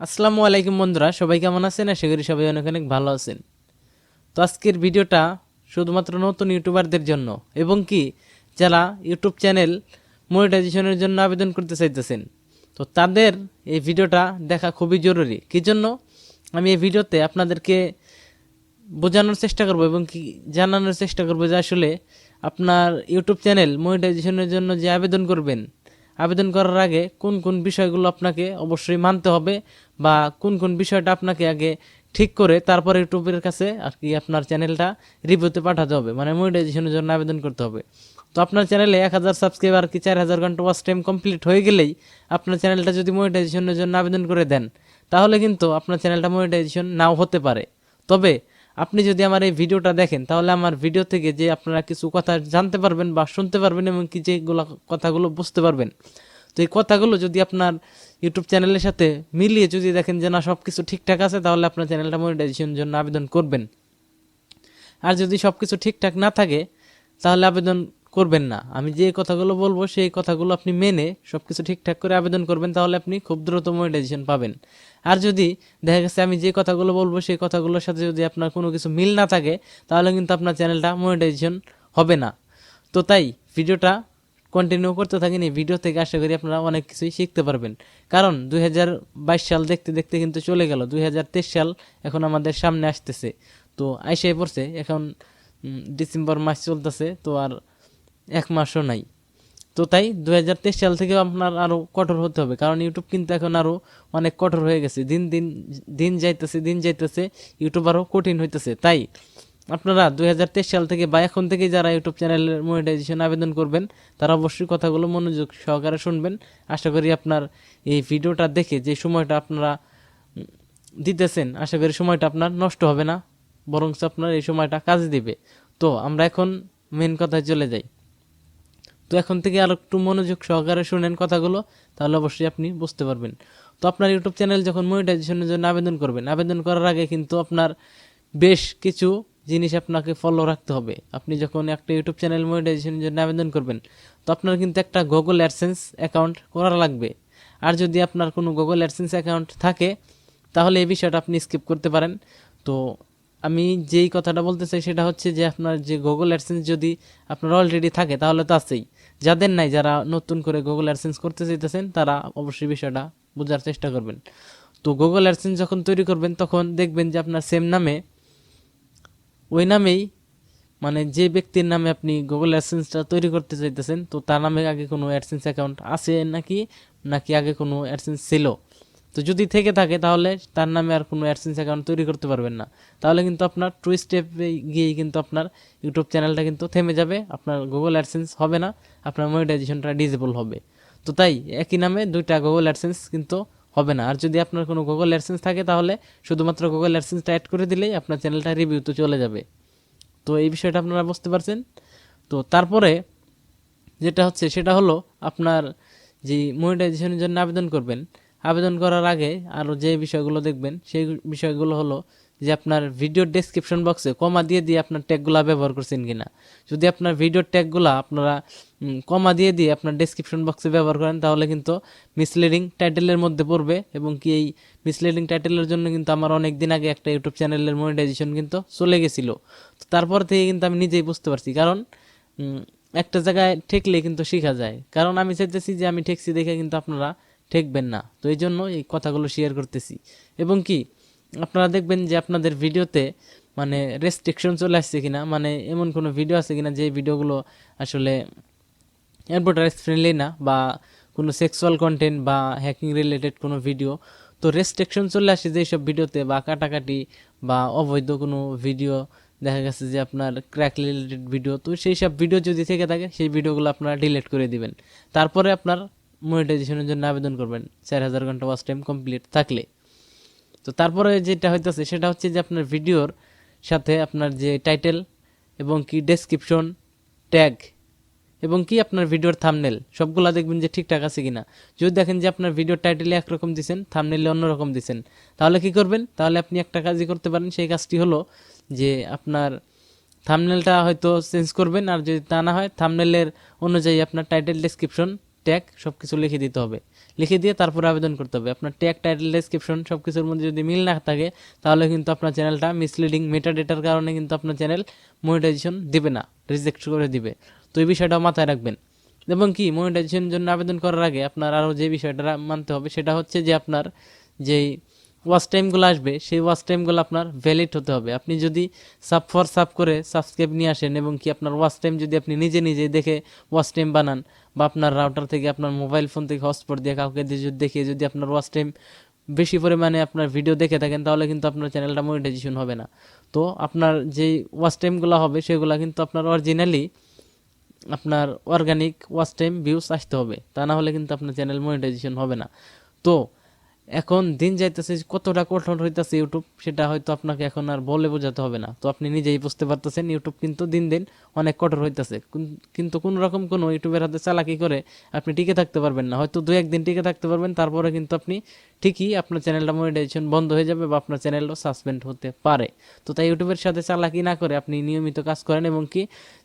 আসসালামু আলাইকুম বন্ধুরা, সবাই কেমন আছেন? আশা করি সবাই অনেক অনেক ভালো আছেন। তো আজকের ভিডিওটা শুধুমাত্র নতুন ইউটিউবারদের জন্য এবং কি যারা ইউটিউব চ্যানেল মনিটাইজেশনের জন্য আবেদন করতে চাইতেছেন, তো তাদের এই ভিডিওটা দেখা খুবই জরুরি। কি জন্য আমি এই ভিডিওতে আপনাদেরকে বোঝানোর চেষ্টা করব এবং কি জানানোর চেষ্টা করব যে আসলে আপনার ইউটিউব চ্যানেল মনিটাইজেশনের জন্য যে আবেদন করবেন, আবেদন করার আগে কোন কোন বিষয়গুলো আপনাকে অবশ্যই মানতে হবে বা কোন কোন বিষয়টা আপনাকে আগে ঠিক করে তারপরে ইউটিউবের কাছে আর কি আপনার চ্যানেলটা রিভিউতে পাঠাতে হবে, মানে মনিটাইজেশনের জন্য আবেদন করতে হবে। তো আপনার চ্যানেলে 1000 সাবস্ক্রাইবার কি 4000 ঘন্টা ওয়াচ টাইম কমপ্লিট হয়ে গেলেই আপনার চ্যানেলটা যদি মনিটাইজেশনের জন্য আবেদন করে দেন, তাহলে কিন্তু আপনার চ্যানেলটা মনিটাইজেশন নাও হতে পারে। তবে আপনি যদি আমার এই ভিডিওটা দেখেন, তাহলে আমার ভিডিও থেকে যে আপনারা কিছু কথা জানতে পারবেন বা শুনতে পারবেন এবং কি যেগুলো কথাগুলো বুঝতে পারবেন। তো এই কথাগুলো যদি আপনার ইউটিউব চ্যানেলের সাথে মিলিয়ে যদি দেখেন যে না সব কিছু ঠিকঠাক আছে, তাহলে আপনার চ্যানেলটা মনিটাইজেশনের জন্য আবেদন করবেন। আর যদি সব কিছু ঠিকঠাক না থাকে, তাহলে আবেদন করবেন না। আমি যে কথাগুলো বলবো সেই কথাগুলো আপনি মেনে সবকিছু ঠিকঠাক করে আবেদন করবেন, তাহলে আপনি খুব দ্রুত মনিটাইজেশন পাবেন। আর যদি দেখা গেছে আমি যে কথাগুলো বলবো সেই কথাগুলোর সাথে যদি আপনার কোনো কিছু মিল না থাকে, তাহলে কিন্তু আপনার চ্যানেলটা মনিটাইজেশন হবে না। তো তাই ভিডিওটা কন্টিনিউ করতে থাকেন। এই ভিডিও থেকে আশা করি আপনারা অনেক কিছুই শিখতে পারবেন। কারণ 2022 সাল দেখতে দেখতে কিন্তু চলে গেল, 2023 সাল এখন আমাদের সামনে আসতেছে। তো আইসাই পড়ছে এখন, ডিসেম্বর মাস চলতেছে, তো আর এক মাসও নাই। তো তাই 2023 সাল থেকে আপনার আরও কঠোর হতে হবে, কারণ ইউটিউব কিন্তু এখন আরও অনেক কঠোর হয়ে গেছে। দিন দিন দিন যাইতেছে ইউটিউব আরও কঠিন হইতেছে। তাই আপনারা 2023 সাল থেকে বা এখন থেকে যারা ইউটিউব চ্যানেলের মনিটাইজেশন আবেদন করবেন, তারা অবশ্যই কথাগুলো মনোযোগ সহকারে শুনবেন। আশা করি আপনার এই ভিডিওটা দেখে যে সময়টা আপনারা দিতেছেন, আশা করি সময়টা আপনার নষ্ট হবে না, বরং আপনার এই সময়টা কাজে দিবে। তো আমরা এখন মেন কথায় চলে যাই। তো এখন থেকে আর একটু মনোযোগ সহকারে শুনেন কথাগুলো, তাহলে অবশ্যই আপনি বুঝতে পারবেন। তো আপনার ইউটিউব চ্যানেল যখন মনিটাইজেশনের জন্য আবেদন করবেন, আবেদন করার আগে কিন্তু আপনার বেশ কিছু জিনিস আপনাকে ফলো রাখতে হবে। আপনি যখন একটা ইউটিউব চ্যানেল মনিটাইজেশনের জন্য আবেদন করবেন, তো আপনার কিন্তু একটা গুগল অ্যাডসেন্স অ্যাকাউন্ট করা লাগবে। আর যদি আপনার কোনো গুগল অ্যাডসেন্স অ্যাকাউন্ট থাকে, তাহলে এই বিষয়টা আপনি স্কিপ করতে পারেন। তো আমি যেই কথাটা বলতে চাই সেটা হচ্ছে যে আপনার যে গুগল অ্যাডসেন্স যদি আপনার অলরেডি থাকে, তাহলে তো আছেই। যাদের নাই, যারা নতুন করে গুগল অ্যাডসেন্স করতে চাইতেছেন, তারা অবশ্যই বিষয়টা বোঝার চেষ্টা করবেন। তো গুগল অ্যাডসেন্স যখন তৈরি করবেন, তখন দেখবেন যে আপনার সেম নামে, ওই নামেই, মানে যে ব্যক্তির নামে আপনি গুগল অ্যাডসেন্সটা তৈরি করতে চাইতেছেন, তো তার নামে আগে কোনো অ্যাডসেন্স অ্যাকাউন্ট আছে নাকি, নাকি আগে কোনো অ্যাডসেন্স ছিল। তো যদি থেকে থাকে, তাহলে তার নামে আর কোনো অ্যাডসেন্স অ্যাকাউন্ট তৈরি করতে পারবেন না। তাহলে কিন্তু আপনার টু স্টেপে গিয়েই কিন্তু আপনার ইউটিউব চ্যানেলটা কিন্তু থেমে যাবে, আপনার গুগল অ্যাডসেন্স হবে না, আপনার মনিটাইজেশনটা ডিসেবল হবে। তো তাই একই নামে দুইটা গুগল অ্যাডসেন্স কিন্তু হবে না। আর যদি আপনার কোনো গুগল অ্যাডসেন্স থাকে, তাহলে শুধুমাত্র গুগল অ্যাডসেন্সটা অ্যাড করে দিলেই আপনার চ্যানেলটা রিভিউতে চলে যাবে। তো এই বিষয়টা আপনারা বুঝতে পারছেন। তো তারপরে যেটা হচ্ছে সেটা হলো, আপনার যে মনিটাইজেশনের জন্য আবেদন করবেন, আবেদন করার আগে আরও যে বিষয়গুলো দেখবেন সেই বিষয়গুলো হলো যে আপনার ভিডিওর ডেসক্রিপশন বক্সে কমা দিয়ে দিয়ে আপনার ট্যাগগুলো ব্যবহার করছেন কিনা। যদি আপনার ভিডিওর ট্যাগগুলো আপনারা কমা দিয়ে দিয়ে আপনার ডেসক্রিপশন বক্সে ব্যবহার করেন, তাহলে কিন্তু মিসলিডিং টাইটেলের মধ্যে পড়বে। এবং কি এই মিসলিডিং টাইটেলের জন্য কিন্তু আমার অনেক দিন আগে একটা ইউটিউব চ্যানেলের মনিটাইজেশন কিন্তু চলে গেছিলো। তো তারপর থেকে কিন্তু আমি নিজেই বুঝতে পারছি, কারণ একটা জায়গায় ঠেকলে কিন্তু শেখা যায়। কারণ আমি চাইতেছি যে আমি ঠেকছি দেখে কিন্তু আপনারা ঠেকবেন না। তো এই জন্য এই কথাগুলো শেয়ার করতেছি। এবং কি আপনারা দেখবেন যে আপনাদের ভিডিওতে মানে রেস্ট্রিকশন চলে আসছে কিনা, মানে এমন কোনো ভিডিও আছে কিনা যে ভিডিওগুলো আসলে অ্যাডভার্টাইজ ফ্রেন্ডলি না, বা কোনো সেক্সুয়াল কন্টেন্ট বা হ্যাকিং রিলেটেড কোনো ভিডিও। তো রেস্ট্রিকশন চলে আসে যেসব ভিডিওতে, বা কাটাকাটি বা অবৈধ কোনো ভিডিও, দেখা গেছে যে আপনার ক্র্যাক রিলেটেড ভিডিও, তো সেই সব ভিডিও যদি থেকে থাকে, সেই ভিডিওগুলো আপনারা ডিলিট করে দিবেন। তারপরে আপনার মনিটাইজেশনের জন্য আবেদন করবেন 4000 ঘন্টা ওয়াচ টাইম কমপ্লিট থাকলে। তো তারপরে যেটা হইতেছে সেটা হচ্ছে যে আপনার ভিডিওর সাথে আপনার যে টাইটেল এবং কি ডেসক্রিপশন, ট্যাগ এবং কি আপনার ভিডিওর থাম্বনেল, সবগুলা দেখবেন যে ঠিকঠাক আছে কিনা। যদি দেখেন যে আপনার ভিডিওর টাইটেলে একরকম দিচ্ছেন, থাম্বনেলে অন্যরকম দিচ্ছেন, তাহলে কি করবেন? তাহলে আপনি একটা কাজই করতে পারেন। সেই কাজটি হলো যে আপনার থাম্বনেলটা হয়তো চেঞ্জ করবেন, আর যদি তা না হয় থাম্বনেলের অনুযায়ী আপনার টাইটেল, ডেসক্রিপশন, ট্যাগ সব কিছু লিখে দিতে হবে। লিখে দিয়ে তারপরে আবেদন করতে হবে। আপনার ট্যাগ, টাইটেল, ডেসক্রিপশন সব কিছুর মধ্যে যদি মিল না থাকে তাহলে কিন্তু আপনার চ্যানেলটা মিসলিডিং মেটা ডেটার কারণে কিন্তু আপনার চ্যানেল মনিটাইজেশন দিবে না, রিজেক্ট করে দিবে। তো এই বিষয়টাও মাথায় রাখবেন। এবং কি মনিটাইজেশনের জন্য আবেদন করার আগে আপনার আরও যে বিষয়টা মানতে হবে সেটা হচ্ছে যে আপনার যেই ওয়াচ টাইমগুলো আসবে সেই ওয়াচ টাইমগুলো আপনার ভ্যালিড হতে হবে। আপনি যদি সাব ফর সাব করে সাবস্ক্রাইব নিয়ে আসেন এবং কি আপনার ওয়াচ টাইম যদি আপনি নিজে নিজে দেখে ওয়াচ টাইম বানান বা আপনার রাউটার থেকে আপনার মোবাইল ফোন থেকে হটস্পট দিয়ে কাউকে দেখিয়ে যদি আপনার ওয়াচ টাইম বেশি পরিমাণে আপনার ভিডিও দেখে থাকেন তাহলে কিন্তু আপনার চ্যানেলটা মনিটাইজেশন হবে না। তো আপনার যেই ওয়াচ টাইমগুলো হবে সেগুলো কিন্তু আপনার অরিজিনালি আপনার অর্গানিক ওয়াচ টাইম ভিউস আসতে হবে, তা না হলে কিন্তু আপনার চ্যানেল মনিটাইজেশন হবে না। তো এখন দিন যাইতেছে কতটা কঠোর হইতেছে ইউটিউব, সেটা হয়তো আপনাকে এখন আর বলে বোঝাতে হবে না। তো আপনি নিজেই বুঝতে পারতেছেন ইউটিউব কিন্তু দিন দিন অনেক কঠোর হইতেছে। কিন্তু কোনো রকম কোনো ইউটিউবের হাতে চালাকি করে আপনি টিকে থাকতে পারবেন না। হয়তো 2-1 দিন টিকে থাকতে পারবেন, তারপরে কিন্তু আপনি ঠিকই আপনার চ্যানেলটা মনিটাইজেশন বন্ধ হয়ে যাবে বা আপনার চ্যানেলও সাসপেন্ড হতে পারে। তো তাই ইউটিউবের সাথে চালাকি না করে আপনি নিয়মিত কাজ করেন এবং কি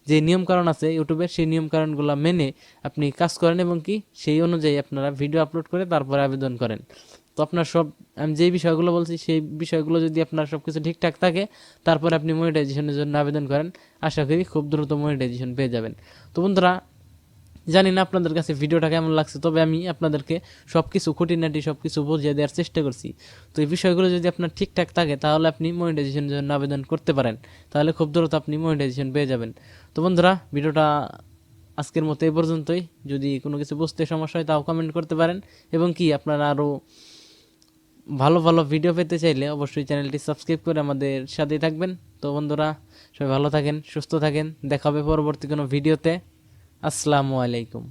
যে নিয়মকানুন আছে ইউটিউবের সেই নিয়মকানুনগুলো মেনে আপনি কাজ করেন এবং কি সেই অনুযায়ী আপনারা ভিডিও আপলোড করে তারপরে আবেদন করেন। তো আপনার সব আমি যেই বিষয়গুলো বলছি সেই বিষয়গুলো যদি আপনার সব কিছু ঠিকঠাক থাকে তারপরে আপনি মনিটাইজেশনের জন্য আবেদন করেন, আশা করি খুব দ্রুত মনিটাইজেশন পেয়ে যাবেন। তো বন্ধুরা, জানি না আপনাদের কাছে ভিডিওটা কেমন লাগছে, তবে আমি আপনাদেরকে সব কিছু খুঁটিনাটি সব কিছু বুঝিয়ে দেওয়ার চেষ্টা করছি। তো এই বিষয়গুলো যদি আপনার ঠিকঠাক থাকে তাহলে আপনি মনিটাইজেশনের জন্য আবেদন করতে পারেন, তাহলে খুব দ্রুত আপনি মনিটাইজেশন পেয়ে যাবেন। তো বন্ধুরা, ভিডিওটা আজকের মতো এই পর্যন্তই। যদি কোনো কিছু বুঝতে সমস্যা হয় তাও কমেন্ট করতে পারেন এবং কি আপনারা আরও ভালো ভালো ভিডিও পেতে চাইলে অবশ্যই চ্যানেলটি সাবস্ক্রাইব করে আমাদের সাথেই থাকবেন। তো বন্ধুরা, সবাই ভালো থাকেন, সুস্থ থাকেন, দেখা হবে পরবর্তী কোনো ভিডিওতে। আসসালামু আলাইকুম।